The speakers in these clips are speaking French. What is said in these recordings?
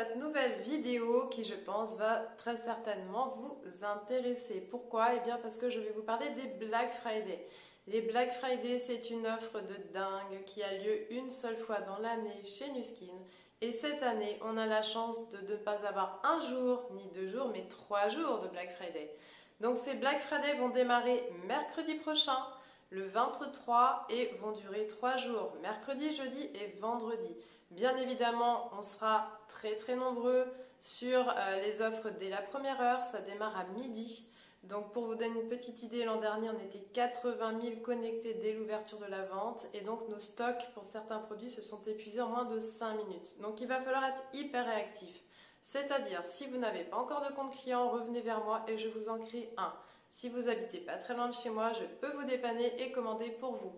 cette nouvelle vidéo qui, je pense, va très certainement vous intéresser. Pourquoi? Eh bien parce que je vais vous parler des Black Friday. Les Black Friday, c'est une offre de dingue qui a lieu une seule fois dans l'année chez Nu Skin. Et cette année, on a la chance de ne pas avoir un jour, ni 2 jours, mais 3 jours de Black Friday. Donc ces Black Friday vont démarrer mercredi prochain, le 23, et vont durer 3 jours, mercredi, jeudi et vendredi. Bien évidemment, on sera très nombreux sur les offres dès la première heure, ça démarre à midi. Donc pour vous donner une petite idée, l'an dernier on était 80 000 connectés dès l'ouverture de la vente et donc nos stocks pour certains produits se sont épuisés en moins de 5 minutes. Donc il va falloir être hyper réactif. C'est-à-dire, si vous n'avez pas encore de compte client, revenez vers moi et je vous en crée un. Si vous habitez pas très loin de chez moi, je peux vous dépanner et commander pour vous.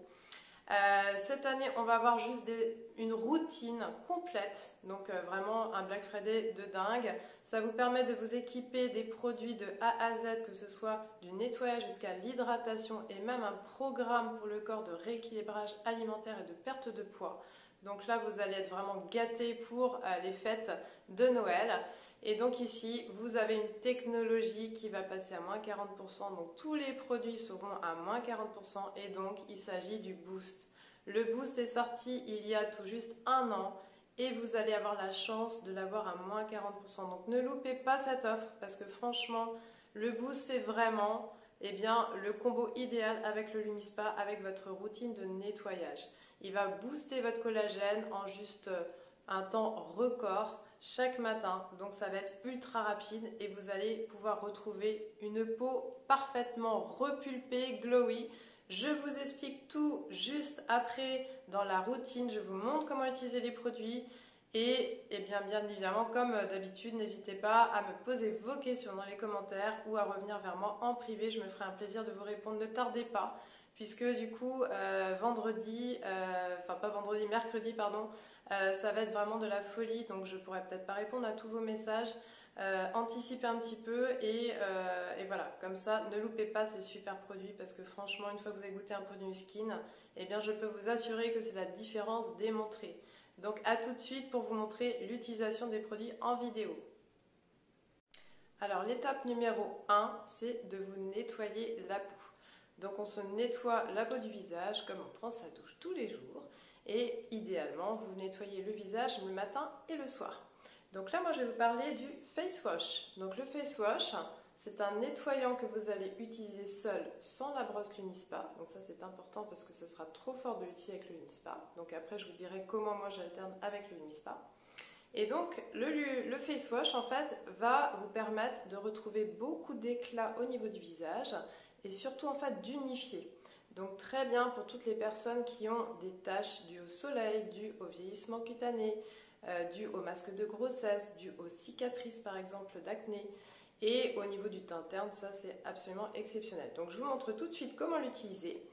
Cette année, on va avoir juste une routine complète, donc vraiment un Black Friday de dingue. Ça vous permet de vous équiper des produits de A à Z, que ce soit du nettoyage jusqu'à l'hydratation et même un programme pour le corps de rééquilibrage alimentaire et de perte de poids. Donc là, vous allez être vraiment gâtés pour les fêtes de Noël. Et donc ici, vous avez une technologie qui va passer à moins 40%. Donc tous les produits seront à moins 40%. Et donc, il s'agit du Boost. Le Boost est sorti il y a tout juste 1 an. Et vous allez avoir la chance de l'avoir à moins 40%. Donc ne loupez pas cette offre parce que franchement, le Boost, c'est vraiment le combo idéal avec le Lumispa, avec votre routine de nettoyage. Il va booster votre collagène en juste un temps record chaque matin. Donc ça va être ultra rapide et vous allez pouvoir retrouver une peau parfaitement repulpée, glowy. Je vous explique tout juste après dans la routine. Je vous montre comment utiliser les produits. Et bien évidemment, comme d'habitude, n'hésitez pas à me poser vos questions dans les commentaires ou à revenir vers moi en privé. Je me ferai un plaisir de vous répondre. Ne tardez pas, puisque du coup, mercredi, pardon, ça va être vraiment de la folie. Donc je pourrai peut-être pas répondre à tous vos messages. Anticipez un petit peu et voilà, comme ça, ne loupez pas ces super produits parce que franchement, une fois que vous avez goûté un produit Nu Skin, je peux vous assurer que c'est la différence démontrée. Donc à tout de suite pour vous montrer l'utilisation des produits en vidéo. Alors l'étape numéro 1, c'est de vous nettoyer la peau. Donc on se nettoie la peau du visage comme on prend sa douche tous les jours. Et idéalement, vous nettoyez le visage le matin et le soir. Donc là, moi je vais vous parler du face wash. Donc le face wash, c'est un nettoyant que vous allez utiliser seul sans la brosse Lumispa. Donc ça c'est important parce que ça sera trop fort de l'utiliser avec le Lumispa. Donc après je vous dirai comment moi j'alterne avec le Lumispa. Et donc le face wash en fait va vous permettre de retrouver beaucoup d'éclat au niveau du visage et surtout en fait d'unifier. Donc très bien pour toutes les personnes qui ont des taches dues au soleil, dues au vieillissement cutané, dues au masque de grossesse, dues aux cicatrices par exemple d'acné. Et au niveau du teint terne, ça c'est absolument exceptionnel. Donc je vous montre tout de suite comment l'utiliser.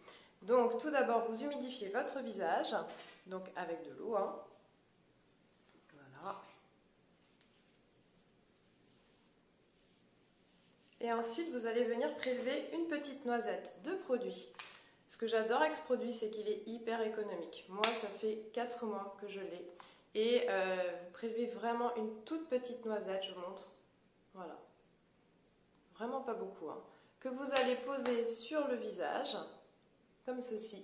Donc tout d'abord, vous humidifiez votre visage, donc avec de l'eau. Voilà. Et ensuite, vous allez venir prélever une petite noisette de produit. Ce que j'adore avec ce produit, c'est qu'il est hyper économique. Moi, ça fait 4 mois que je l'ai. Et vous prélevez vraiment une toute petite noisette, je vous montre. Voilà. Vraiment pas beaucoup, que vous allez poser sur le visage, comme ceci,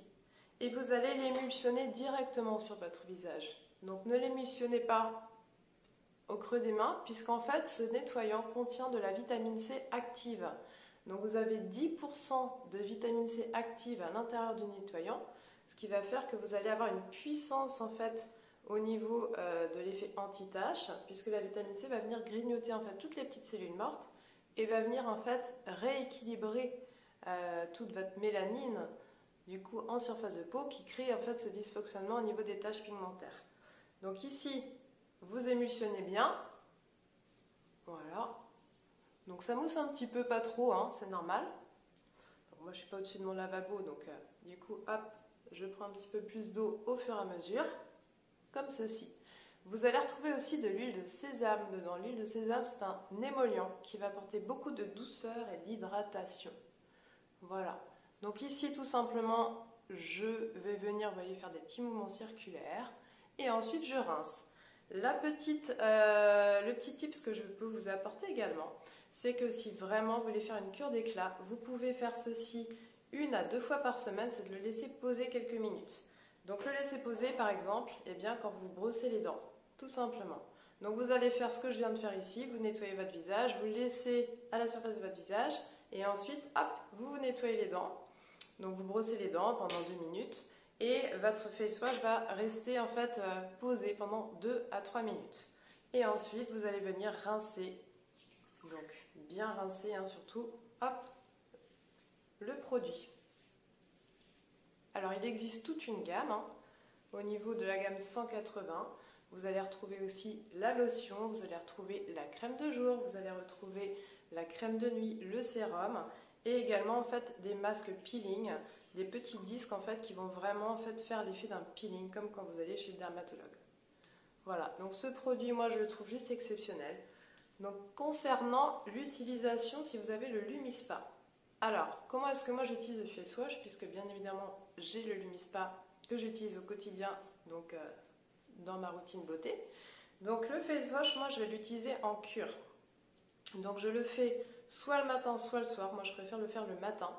et vous allez l'émulsionner directement sur votre visage. Donc ne l'émulsionnez pas au creux des mains, puisqu'en fait ce nettoyant contient de la vitamine C active. Donc vous avez 10% de vitamine C active à l'intérieur du nettoyant, ce qui va faire que vous allez avoir une puissance en fait au niveau de l'effet anti-tache, puisque la vitamine C va venir grignoter en fait toutes les petites cellules mortes et va venir en fait rééquilibrer toute votre mélanine du coup en surface de peau qui crée en fait ce dysfonctionnement au niveau des taches pigmentaires. Donc ici, vous émulsionnez bien. Voilà. Donc ça mousse un petit peu, pas trop, c'est normal. Donc moi je suis pas au-dessus de mon lavabo, donc du coup hop, je prends un petit peu plus d'eau au fur et à mesure, comme ceci. Vous allez retrouver aussi de l'huile de sésame dedans. L'huile de sésame, c'est un émollient qui va apporter beaucoup de douceur et d'hydratation. Voilà. Donc ici, tout simplement, je vais venir, vous voyez, faire des petits mouvements circulaires. Et ensuite, je rince. Le petit tips que je peux vous apporter également, c'est que si vraiment vous voulez faire une cure d'éclat, vous pouvez faire ceci 1 à 2 fois par semaine, c'est de le laisser poser quelques minutes. Donc le laisser poser par exemple, eh bien, quand vous brossez les dents, tout simplement. Donc vous allez faire ce que je viens de faire ici, vous nettoyez votre visage, vous le laissez à la surface de votre visage et ensuite, hop, vous nettoyez les dents. Donc vous brossez les dents pendant 2 minutes et votre face wash va rester en fait posé pendant 2 à 3 minutes. Et ensuite, vous allez venir rincer, donc bien rincer surtout, hop, le produit. Alors il existe toute une gamme, au niveau de la gamme 180, vous allez retrouver aussi la lotion, vous allez retrouver la crème de jour, vous allez retrouver la crème de nuit, le sérum et également en fait des masques peeling, des petits disques en fait qui vont vraiment en fait faire l'effet d'un peeling comme quand vous allez chez le dermatologue. Voilà, donc ce produit moi je le trouve juste exceptionnel. Donc concernant l'utilisation, si vous avez le Lumispa. Alors, comment est-ce que moi j'utilise le face wash, puisque bien évidemment j'ai le Lumispa que j'utilise au quotidien, donc dans ma routine beauté. Donc le face wash, moi je vais l'utiliser en cure. Donc je le fais soit le matin, soit le soir. Moi je préfère le faire le matin.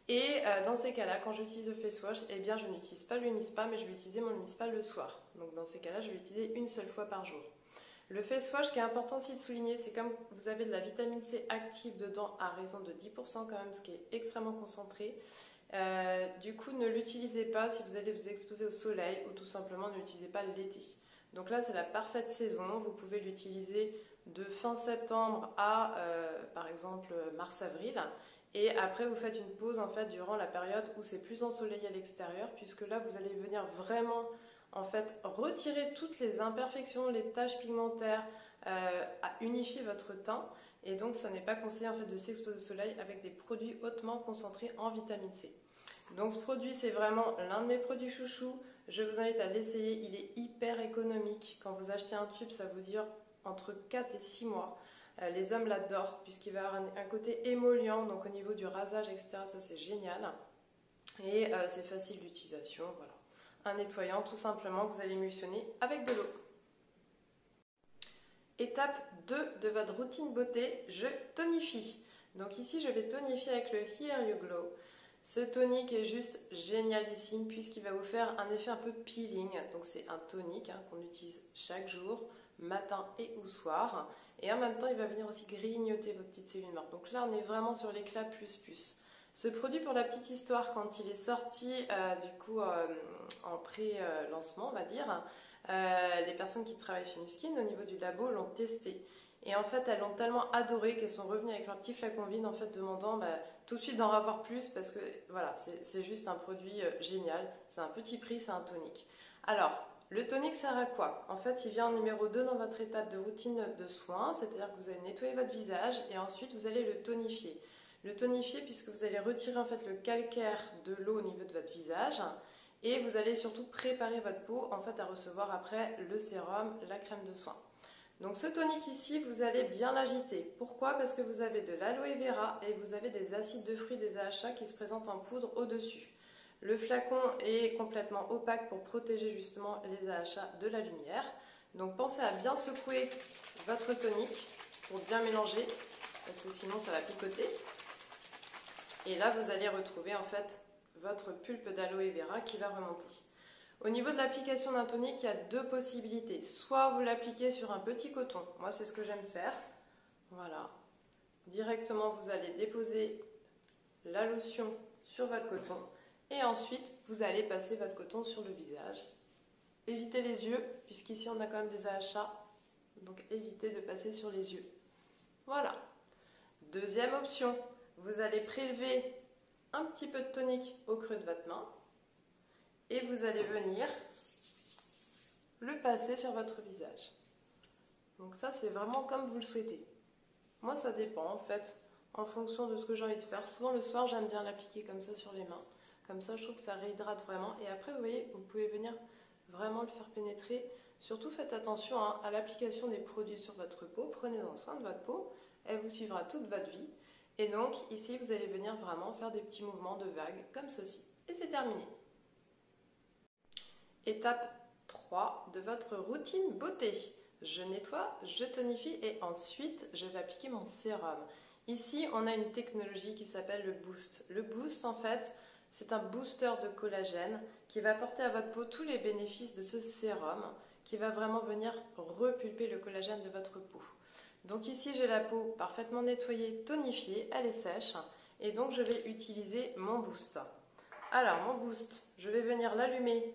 Et dans ces cas-là, quand j'utilise le face wash, eh bien je n'utilise pas le Lumispa, mais je vais utiliser mon Lumispa le soir. Donc dans ces cas-là, je vais l'utiliser une seule fois par jour. Le face wash, ce qui est important aussi de souligner, c'est comme vous avez de la vitamine C active dedans à raison de 10% quand même, ce qui est extrêmement concentré. Du coup, ne l'utilisez pas si vous allez vous exposer au soleil ou tout simplement ne l'utilisez pas l'été. Donc là, c'est la parfaite saison. Vous pouvez l'utiliser de fin septembre à, par exemple, mars-avril. Et après, vous faites une pause en fait durant la période où c'est plus ensoleillé à l'extérieur, puisque là, vous allez venir vraiment en fait retirer toutes les imperfections, les taches pigmentaires, à unifier votre teint. Et donc, ça n'est pas conseillé en fait de s'exposer au soleil avec des produits hautement concentrés en vitamine C. Donc, ce produit, c'est vraiment l'un de mes produits chouchous. Je vous invite à l'essayer. Il est hyper économique. Quand vous achetez un tube, ça vous dure entre 4 et 6 mois. Les hommes l'adorent puisqu'il va avoir un côté émollient, donc au niveau du rasage, etc. Ça, c'est génial. Et c'est facile d'utilisation. Voilà. Un nettoyant, tout simplement, vous allez émulsionner avec de l'eau. Étape 2 de votre routine beauté, je tonifie. Donc ici, je vais tonifier avec le Here You Glow. Ce tonique est juste génialissime puisqu'il va vous faire un effet un peu peeling. Donc c'est un tonique qu'on utilise chaque jour, matin et ou soir. Et en même temps, il va venir aussi grignoter vos petites cellules mortes. Donc là, on est vraiment sur l'éclat plus plus. Ce produit, pour la petite histoire, quand il est sorti en pré-lancement, on va dire, les personnes qui travaillent chez Nuskin au niveau du labo l'ont testé. Et en fait, elles l'ont tellement adoré qu'elles sont revenues avec leur petit flacon vide en fait demandant tout de suite d'en avoir plus parce que voilà, c'est juste un produit génial. C'est un petit prix, c'est un tonique. Alors, le tonique sert à quoi? En fait, il vient en numéro 2 dans votre étape de routine de soins, c'est-à-dire que vous allez nettoyer votre visage et ensuite vous allez le tonifier. Le tonifier puisque vous allez retirer en fait le calcaire de l'eau au niveau de votre visage et vous allez surtout préparer votre peau en fait à recevoir après le sérum, la crème de soin. Donc ce tonique ici, vous allez bien l'agiter. Pourquoi? Parce que vous avez de l'aloe vera et vous avez des acides de fruits, des AHA qui se présentent en poudre au-dessus. Le flacon est complètement opaque pour protéger justement les AHA de la lumière. Donc pensez à bien secouer votre tonique pour bien mélanger parce que sinon ça va picoter. Et là vous allez retrouver en fait votre pulpe d'aloe vera qui va remonter. Au niveau de l'application d'un tonique, il y a deux possibilités. Soit vous l'appliquez sur un petit coton, moi c'est ce que j'aime faire. Voilà. Directement vous allez déposer la lotion sur votre coton et ensuite vous allez passer votre coton sur le visage. Évitez les yeux, puisqu'ici on a quand même des AHA, donc évitez de passer sur les yeux. Voilà. Deuxième option, vous allez prélever un petit peu de tonique au creux de votre main et vous allez venir le passer sur votre visage. Donc ça, c'est vraiment comme vous le souhaitez. Moi, ça dépend en fait, en fonction de ce que j'ai envie de faire. Souvent le soir, j'aime bien l'appliquer comme ça sur les mains. Comme ça, je trouve que ça réhydrate vraiment. Et après, vous voyez, vous pouvez venir vraiment le faire pénétrer. Surtout, faites attention à l'application des produits sur votre peau. Prenez-en soin de votre peau. Elle vous suivra toute votre vie. Et donc, ici, vous allez venir vraiment faire des petits mouvements de vagues comme ceci. Et c'est terminé. Étape 3 de votre routine beauté. Je nettoie, je tonifie et ensuite je vais appliquer mon sérum. Ici, on a une technologie qui s'appelle le Boost. Le Boost, en fait, c'est un booster de collagène qui va apporter à votre peau tous les bénéfices de ce sérum qui va vraiment venir repulper le collagène de votre peau. Donc ici, j'ai la peau parfaitement nettoyée, tonifiée, elle est sèche et donc je vais utiliser mon Boost. Alors, mon Boost, je vais venir l'allumer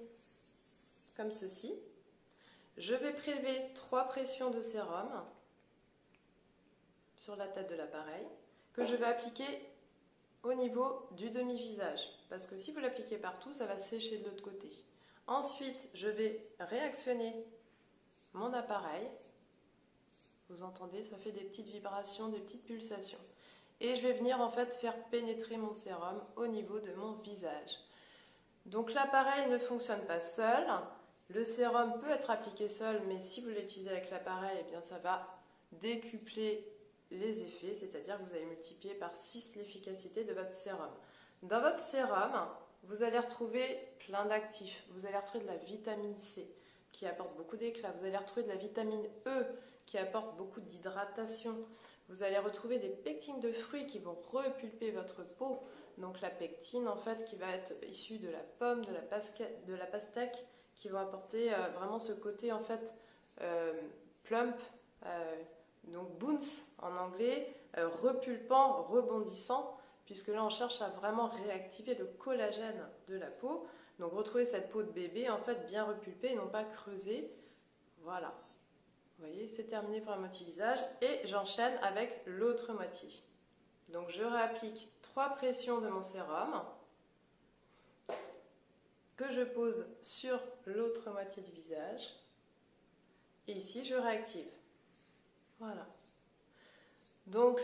comme ceci. Je vais prélever 3 pressions de sérum sur la tête de l'appareil que je vais appliquer au niveau du demi-visage parce que si vous l'appliquez partout, ça va sécher de l'autre côté. Ensuite, je vais réactionner mon appareil. Vous entendez, ça fait des petites vibrations, des petites pulsations. Et je vais venir en fait faire pénétrer mon sérum au niveau de mon visage. Donc l'appareil ne fonctionne pas seul. Le sérum peut être appliqué seul, mais si vous l'utilisez avec l'appareil, eh bien ça va décupler les effets, c'est-à-dire que vous allez multiplier par 6 l'efficacité de votre sérum. Dans votre sérum, vous allez retrouver plein d'actifs. Vous allez retrouver de la vitamine C qui apporte beaucoup d'éclat. Vous allez retrouver de la vitamine E qui apporte beaucoup d'hydratation. Vous allez retrouver des pectines de fruits qui vont repulper votre peau. Donc la pectine en fait qui va être issue de la pomme, de la pastèque, qui vont apporter vraiment ce côté en fait plump, donc bounce en anglais, repulpant, rebondissant, puisque là on cherche à vraiment réactiver le collagène de la peau. Donc retrouver cette peau de bébé en fait bien repulpée et non pas creusée. Voilà. Vous voyez, c'est terminé pour la moitié visage et j'enchaîne avec l'autre moitié. Donc je réapplique 3 pressions de mon sérum que je pose sur l'autre moitié du visage et ici je réactive. Voilà. Donc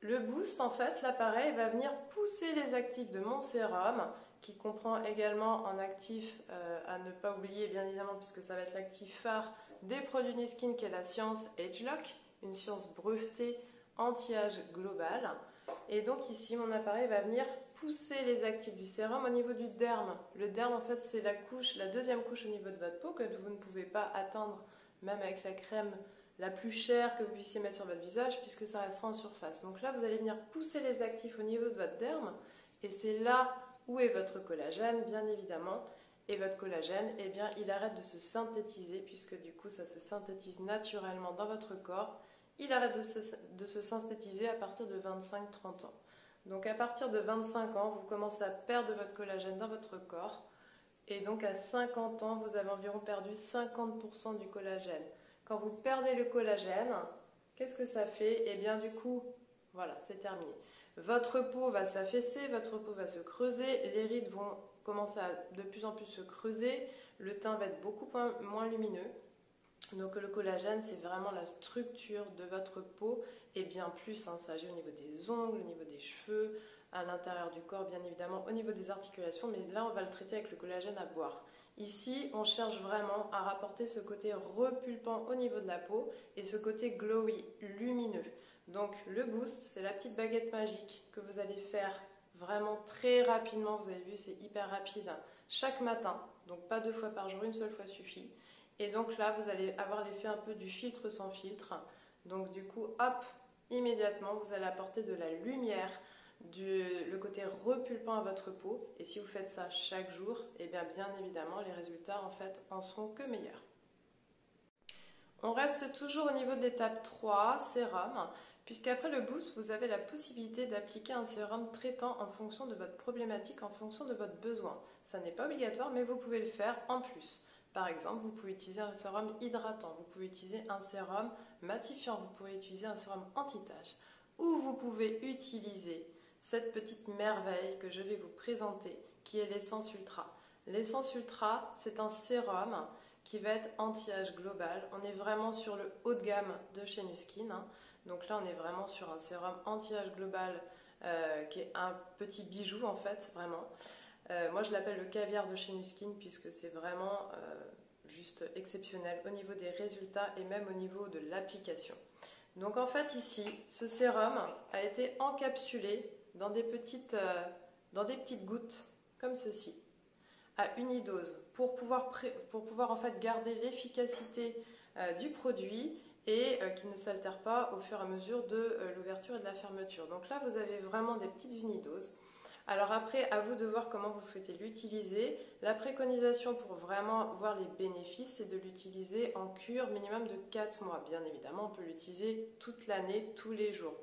le boost, en fait, l'appareil va venir pousser les actifs de mon sérum qui comprend également en actif à ne pas oublier bien évidemment puisque ça va être l'actif phare des produits Nuskin qui est la science AgeLock, une science brevetée anti-âge global. Et donc ici mon appareil va venir pousser les actifs du sérum au niveau du derme. Le derme en fait c'est la deuxième couche au niveau de votre peau que vous ne pouvez pas atteindre même avec la crème la plus chère que vous puissiez mettre sur votre visage puisque ça restera en surface. Donc là vous allez venir pousser les actifs au niveau de votre derme et c'est là où est votre collagène bien évidemment. Et votre collagène, eh bien, il arrête de se synthétiser puisque du coup ça se synthétise naturellement dans votre corps. Il arrête de se synthétiser à partir de 25-30 ans. Donc à partir de 25 ans, vous commencez à perdre votre collagène dans votre corps. Et donc à 50 ans, vous avez environ perdu 50% du collagène. Quand vous perdez le collagène, qu'est-ce que ça fait? Eh bien du coup, voilà, c'est terminé. Votre peau va s'affaisser, votre peau va se creuser, les rides vont commencer à de plus en plus se creuser, le teint va être beaucoup moins lumineux. Donc le collagène, c'est vraiment la structure de votre peau et bien plus, ça agit au niveau des ongles, au niveau des cheveux, à l'intérieur du corps bien évidemment, au niveau des articulations, mais là on va le traiter avec le collagène à boire. Ici, on cherche vraiment à rapporter ce côté repulpant au niveau de la peau et ce côté glowy, lumineux. Donc le boost, c'est la petite baguette magique que vous allez faire vraiment très rapidement. Vous avez vu, c'est hyper rapide. Chaque matin, donc pas 2 fois par jour, une seule fois suffit. Et donc là, vous allez avoir l'effet un peu du filtre sans filtre. Donc du coup, hop, immédiatement, vous allez apporter de la lumière, le côté repulpant à votre peau. Et si vous faites ça chaque jour, et bien évidemment, les résultats en fait en seront que meilleurs. On reste toujours au niveau de l'étape 3, sérum, puisqu'après le boost, vous avez la possibilité d'appliquer un sérum traitant en fonction de votre problématique, en fonction de votre besoin. Ça n'est pas obligatoire, mais vous pouvez le faire en plus. Par exemple, vous pouvez utiliser un sérum hydratant, vous pouvez utiliser un sérum matifiant, vous pouvez utiliser un sérum anti-tache, ou vous pouvez utiliser cette petite merveille que je vais vous présenter, qui est l'essence ultra. L'essence ultra, c'est un sérum qui va être anti-âge global. On est vraiment sur le haut de gamme de chez Nuskin. Donc là, on est vraiment sur un sérum anti-âge global qui est un petit bijou en fait, vraiment. Moi, je l'appelle le caviar de chez Nuskin puisque c'est vraiment juste exceptionnel au niveau des résultats et même au niveau de l'application. Donc en fait ici, ce sérum a été encapsulé dans des petites gouttes comme ceci. à unidose pour pouvoir en fait garder l'efficacité du produit et qui ne s'altère pas au fur et à mesure de l'ouverture et de la fermeture. Donc là, vous avez vraiment des petites unidoses. Alors après, à vous de voir comment vous souhaitez l'utiliser. La préconisation pour vraiment voir les bénéfices, c'est de l'utiliser en cure minimum de 4 mois. Bien évidemment, on peut l'utiliser toute l'année, tous les jours.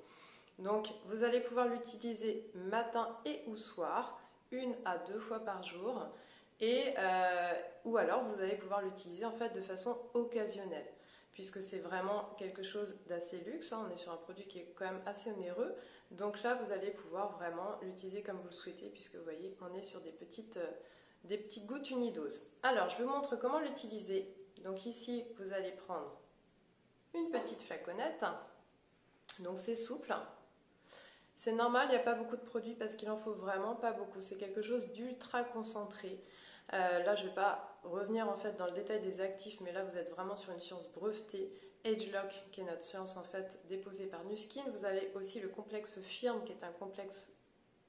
Donc, vous allez pouvoir l'utiliser matin et ou soir, 1 à 2 fois par jour. Ou alors, vous allez pouvoir l'utiliser en fait de façon occasionnelle, puisque c'est vraiment quelque chose d'assez luxe. On est sur un produit qui est quand même assez onéreux. Donc là, vous allez pouvoir vraiment l'utiliser comme vous le souhaitez, puisque vous voyez, on est sur des petites gouttes unidoses. Alors, je vous montre comment l'utiliser. Donc ici, vous allez prendre une petite flaconnette. Donc c'est souple. C'est normal, il n'y a pas beaucoup de produits parce qu'il en faut vraiment pas beaucoup. C'est quelque chose d'ultra concentré. Là, je ne vais pas revenir en fait dans le détail des actifs, mais là, vous êtes vraiment sur une science brevetée. AgeLock, qui est notre science en fait déposée par Nuskin. Vous avez aussi le complexe Firm, qui est un complexe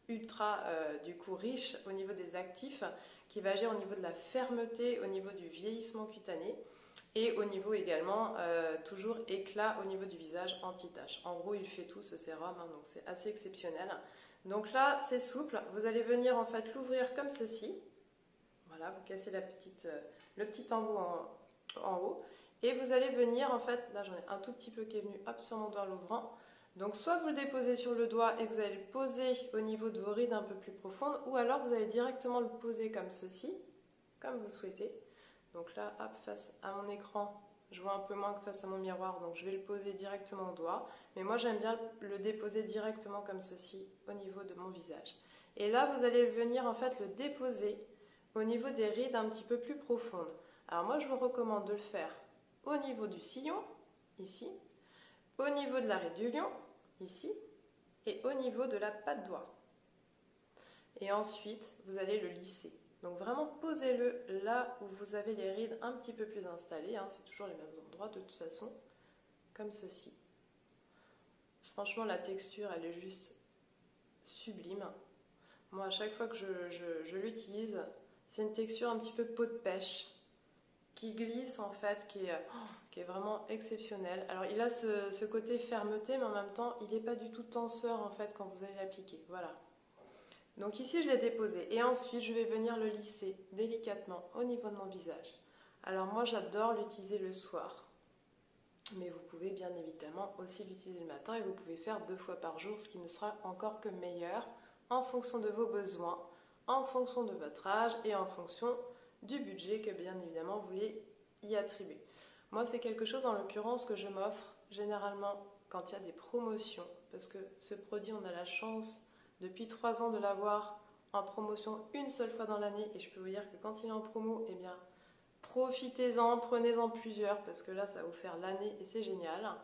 ultra du coup riche au niveau des actifs, qui va agir au niveau de la fermeté, au niveau du vieillissement cutané et au niveau également toujours éclat au niveau du visage anti-tache. En gros, il fait tout ce sérum, hein, donc c'est assez exceptionnel. Donc là, c'est souple. Vous allez venir en fait l'ouvrir comme ceci. Voilà, vous cassez le petit embout en haut. Et vous allez venir, en fait, là j'en ai un tout petit peu qui est venu hop, sur mon doigt l'ouvrant. Donc soit vous le déposez sur le doigt et vous allez le poser au niveau de vos rides un peu plus profondes, ou alors vous allez directement le poser comme ceci, comme vous le souhaitez. Donc là, hop, face à mon écran, je vois un peu moins que face à mon miroir, donc je vais le poser directement au doigt. Mais moi j'aime bien le déposer directement comme ceci au niveau de mon visage. Et là, vous allez venir en fait le déposer au niveau des rides un petit peu plus profondes. Alors moi je vous recommande de le faire au niveau du sillon, ici, au niveau de la ride du lion, ici, et au niveau de la patte doigt. Et ensuite, vous allez le lisser. Donc vraiment, posez-le là où vous avez les rides un petit peu plus installées, hein, c'est toujours les mêmes endroits de toute façon, comme ceci. Franchement, la texture, elle est juste sublime. Moi, à chaque fois que je l'utilise, c'est une texture un petit peu peau de pêche, qui glisse en fait, qui est vraiment exceptionnel. Alors il a ce côté fermeté, mais en même temps il n'est pas du tout tenseur en fait quand vous allez l'appliquer. Voilà. Donc ici je l'ai déposé et ensuite je vais venir le lisser délicatement au niveau de mon visage. Alors moi j'adore l'utiliser le soir, mais vous pouvez bien évidemment aussi l'utiliser le matin et vous pouvez faire 2 fois par jour, ce qui ne sera encore que meilleur en fonction de vos besoins, en fonction de votre âge et en fonction du budget que bien évidemment vous voulez y attribuer. Moi c'est quelque chose en l'occurrence que je m'offre généralement quand il y a des promotions, parce que ce produit on a la chance depuis 3 ans de l'avoir en promotion une seule fois dans l'année, et je peux vous dire que quand il est en promo, eh bien profitez-en, prenez-en plusieurs, parce que là ça va vous faire l'année et c'est génial.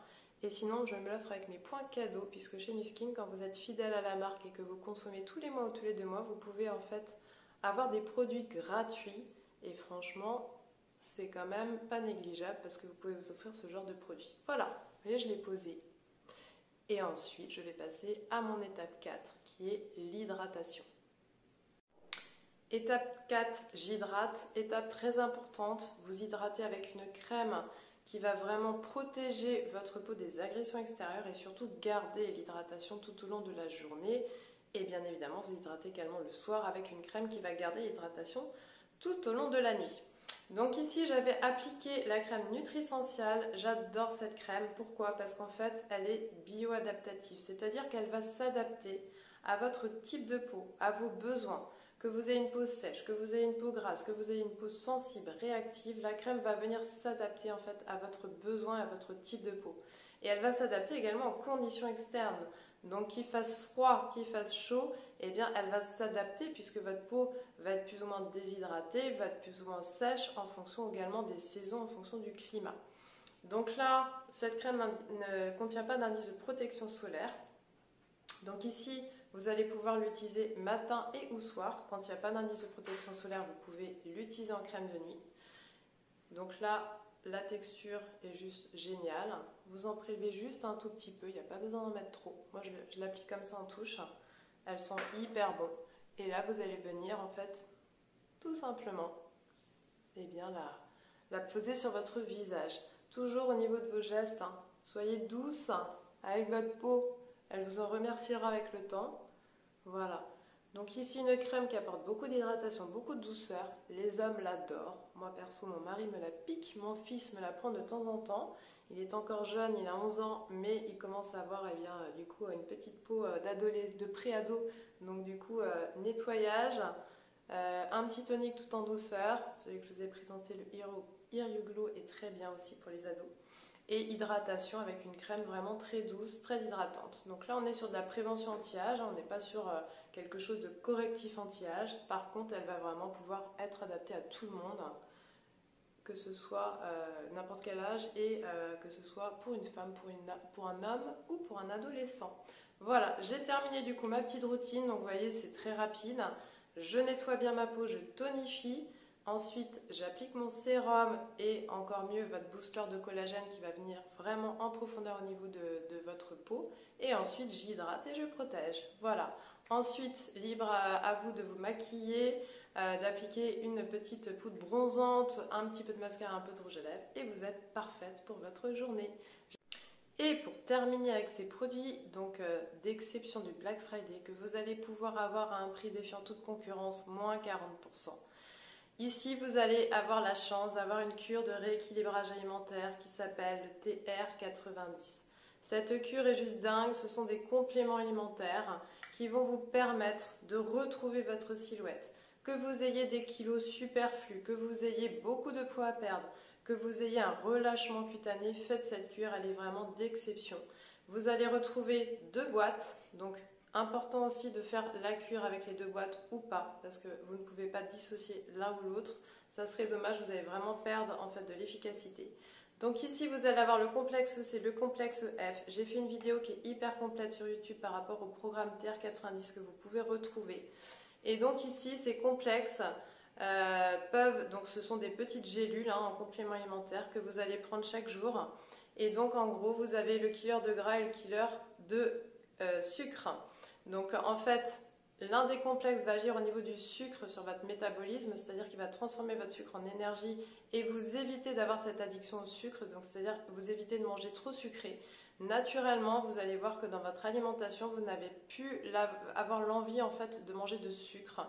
Et sinon je me l'offre avec mes points cadeaux, puisque chez Nuskin, quand vous êtes fidèle à la marque et que vous consommez tous les mois ou tous les 2 mois, vous pouvez en fait avoir des produits gratuits. Et franchement, c'est quand même pas négligeable parce que vous pouvez vous offrir ce genre de produit. Voilà, vous voyez, je l'ai posé. Et ensuite, je vais passer à mon étape 4 qui est l'hydratation. Étape 4, j'hydrate. Étape très importante, vous hydratez avec une crème qui va vraiment protéger votre peau des agressions extérieures et surtout garder l'hydratation tout au long de la journée. Et bien évidemment, vous hydratez également le soir avec une crème qui va garder l'hydratation tout au long de la nuit. Donc ici j'avais appliqué la crème Nutrisential. J'adore cette crème. Pourquoi? Parce qu'en fait elle est bio-adaptative, c'est-à-dire qu'elle va s'adapter à votre type de peau, à vos besoins. Que vous ayez une peau sèche, que vous ayez une peau grasse, que vous ayez une peau sensible, réactive, la crème va venir s'adapter en fait à votre besoin, à votre type de peau. Et elle va s'adapter également aux conditions externes. Donc qu'il fasse froid, qu'il fasse chaud, eh bien elle va s'adapter puisque votre peau va être plus ou moins déshydratée, va être plus ou moins sèche en fonction également des saisons, en fonction du climat. Donc là, cette crème ne contient pas d'indice de protection solaire. Donc ici, vous allez pouvoir l'utiliser matin et ou soir. Quand il n'y a pas d'indice de protection solaire, vous pouvez l'utiliser en crème de nuit. Donc là, la texture est juste géniale. Vous en prélevez juste un tout petit peu, il n'y a pas besoin d'en mettre trop. Moi, je l'applique comme ça en touche. Elles sont hyper bonnes. Et là, vous allez venir en fait tout simplement, et bien la poser sur votre visage. Toujours au niveau de vos gestes, hein. Soyez douce avec votre peau, elle vous en remerciera avec le temps. Voilà. Donc ici une crème qui apporte beaucoup d'hydratation, beaucoup de douceur. Les hommes l'adorent. Moi perso, mon mari me la pique, mon fils me la prend de temps en temps. Il est encore jeune, il a 11 ans, mais il commence à avoir du coup une petite peau de pré-ado. Donc du coup nettoyage, un petit tonique tout en douceur. Celui que je vous ai présenté, le Hero You Glow, est très bien aussi pour les ados. Et hydratation avec une crème vraiment très douce, très hydratante. Donc là on est sur de la prévention anti-âge, on n'est pas sur quelque chose de correctif anti-âge. Par contre elle va vraiment pouvoir être adaptée à tout le monde, que ce soit n'importe quel âge et que ce soit pour une femme, pour un homme ou pour un adolescent. Voilà, j'ai terminé du coup ma petite routine, donc vous voyez c'est très rapide. Je nettoie bien ma peau, je tonifie. Ensuite, j'applique mon sérum et encore mieux votre booster de collagène qui va venir vraiment en profondeur au niveau de votre peau. Et ensuite, j'hydrate et je protège. Voilà. Ensuite, libre à vous de vous maquiller, d'appliquer une petite poudre bronzante, un petit peu de mascara, un peu de rouge à lèvres et vous êtes parfaite pour votre journée. Et pour terminer avec ces produits d'exception du Black Friday que vous allez pouvoir avoir à un prix défiant toute concurrence, moins 40%. Ici, vous allez avoir la chance d'avoir une cure de rééquilibrage alimentaire qui s'appelle le TR90. Cette cure est juste dingue, ce sont des compléments alimentaires qui vont vous permettre de retrouver votre silhouette. Que vous ayez des kilos superflus, que vous ayez beaucoup de poids à perdre, que vous ayez un relâchement cutané, faites cette cure, elle est vraiment d'exception. Vous allez retrouver 2 boîtes, donc important aussi de faire la cure avec les 2 boîtes ou pas, parce que vous ne pouvez pas dissocier l'un ou l'autre. Ça serait dommage, vous allez vraiment perdre en fait de l'efficacité. Donc ici, vous allez avoir le complexe C, le complexe F. J'ai fait une vidéo qui est hyper complète sur YouTube par rapport au programme TR90 que vous pouvez retrouver. Et donc ici, ces complexes donc ce sont des petites gélules en complément alimentaire que vous allez prendre chaque jour. Et donc en gros, vous avez le killer de gras et le killer de sucre. Donc en fait, l'un des complexes va agir au niveau du sucre sur votre métabolisme, c'est-à-dire qu'il va transformer votre sucre en énergie et vous éviter d'avoir cette addiction au sucre, donc c'est-à-dire vous éviter de manger trop sucré. Naturellement, vous allez voir que dans votre alimentation, vous n'avez plus avoir l'envie en fait de manger de sucre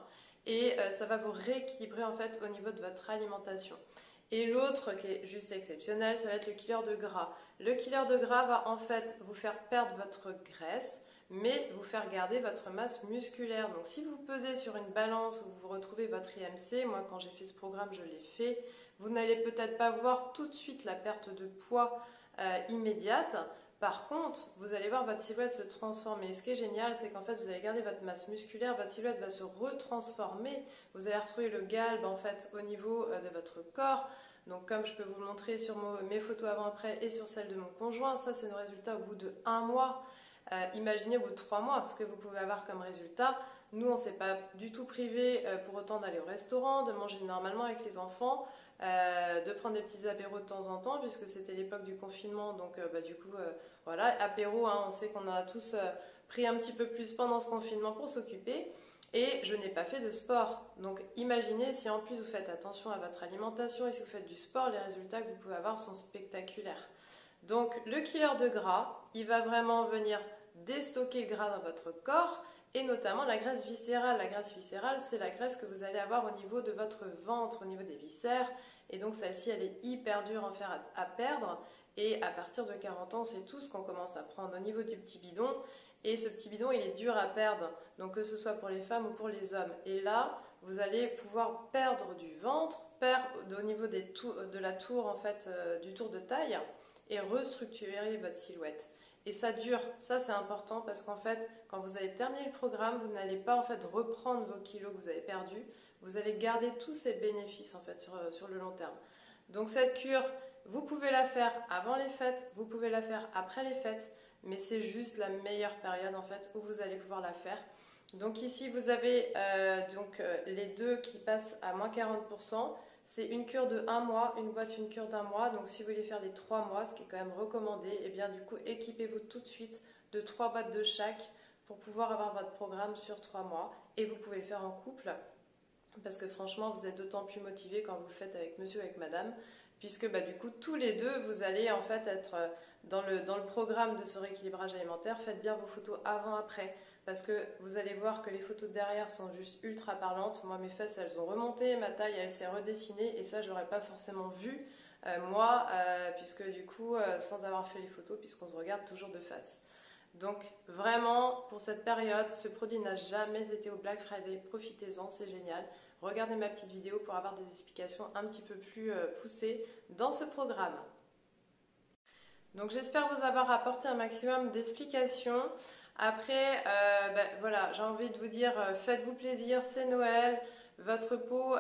et ça va vous rééquilibrer en fait au niveau de votre alimentation. Et l'autre qui est juste exceptionnel, ça va être le killer de gras. Le killer de gras va en fait vous faire perdre votre graisse, mais vous faire garder votre masse musculaire. Donc si vous pesez sur une balance où vous retrouvez votre IMC, moi quand j'ai fait ce programme je l'ai fait, vous n'allez peut-être pas voir tout de suite la perte de poids immédiate. Par contre, vous allez voir votre silhouette se transformer. Et ce qui est génial, c'est qu'en fait, vous allez garder votre masse musculaire, votre silhouette va se retransformer. Vous allez retrouver le galbe en fait au niveau de votre corps. Donc comme je peux vous le montrer sur mes photos avant-après et sur celles de mon conjoint, ça c'est nos résultats au bout de 1 mois. Imaginez au bout de 3 mois ce que vous pouvez avoir comme résultat. Nous, on ne s'est pas du tout privé pour autant d'aller au restaurant, de manger normalement avec les enfants, de prendre des petits apéros de temps en temps, puisque c'était l'époque du confinement. Donc du coup, voilà, apéro, on sait qu'on en a tous pris un petit peu plus pendant ce confinement pour s'occuper. Et je n'ai pas fait de sport. Donc imaginez si en plus vous faites attention à votre alimentation et si vous faites du sport, les résultats que vous pouvez avoir sont spectaculaires. Donc le killer de gras, il va vraiment venir déstocker le gras dans votre corps et notamment la graisse viscérale. La graisse viscérale, c'est la graisse que vous allez avoir au niveau de votre ventre, au niveau des viscères. Et donc celle-ci, elle est hyper dure à perdre. Et à partir de 40 ans, c'est tout ce qu'on commence à prendre au niveau du petit bidon. Et ce petit bidon, il est dur à perdre, donc que ce soit pour les femmes ou pour les hommes. Et là, vous allez pouvoir perdre du ventre, perdre au niveau de la tour, en fait, du tour de taille, et restructurer votre silhouette. Et ça dure, ça c'est important parce qu'en fait, quand vous allez terminer le programme, vous n'allez pas en fait reprendre vos kilos que vous avez perdus, vous allez garder tous ces bénéfices en fait sur le long terme. Donc cette cure, vous pouvez la faire avant les fêtes, vous pouvez la faire après les fêtes, mais c'est juste la meilleure période en fait où vous allez pouvoir la faire. Donc ici vous avez les deux qui passent à moins 40%. C'est une cure de 1 mois, une boîte, une cure d'1 mois. Donc si vous voulez faire les 3 mois, ce qui est quand même recommandé, et bien du coup équipez-vous tout de suite de 3 boîtes de chaque pour pouvoir avoir votre programme sur 3 mois. Et vous pouvez le faire en couple. parce que franchement vous êtes d'autant plus motivé quand vous le faites avec monsieur ou avec madame, puisque du coup tous les deux vous allez en fait être dans le programme de ce rééquilibrage alimentaire. Faites bien vos photos avant-après, parce que vous allez voir que les photos de derrière sont juste ultra parlantes. Moi mes fesses elles ont remonté, ma taille elle s'est redessinée, et ça je l'aurais pas forcément vu moi, puisque du coup sans avoir fait les photos, puisqu'on se regarde toujours de face. Donc vraiment, pour cette période, ce produit n'a jamais été au Black Friday. Profitez-en, c'est génial. Regardez ma petite vidéo pour avoir des explications un petit peu plus poussées dans ce programme. Donc j'espère vous avoir apporté un maximum d'explications. Après, voilà, j'ai envie de vous dire, faites-vous plaisir, c'est Noël. Votre peau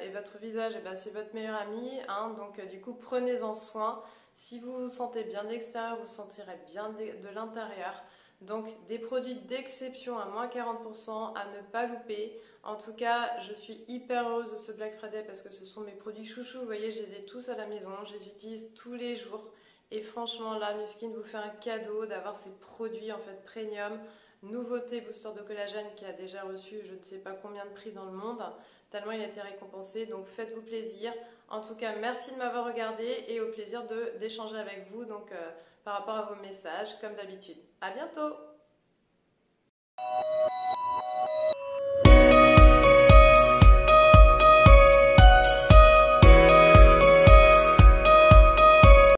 et votre visage, c'est votre meilleur ami, hein, donc du coup prenez-en soin. Si vous vous sentez bien de l'extérieur, vous vous sentirez bien de l'intérieur. Donc des produits d'exception à moins 40% à ne pas louper. En tout cas, je suis hyper heureuse de ce Black Friday parce que ce sont mes produits chouchous. Vous voyez, je les ai tous à la maison, je les utilise tous les jours. Et franchement, là, Nu Skin vous fait un cadeau d'avoir ces produits en fait premium. Nouveauté booster de collagène qui a déjà reçu je ne sais pas combien de prix dans le monde, tellement il a été récompensé. Donc faites-vous plaisir. En tout cas, merci de m'avoir regardé et au plaisir d'échanger avec vous donc, par rapport à vos messages comme d'habitude. À bientôt!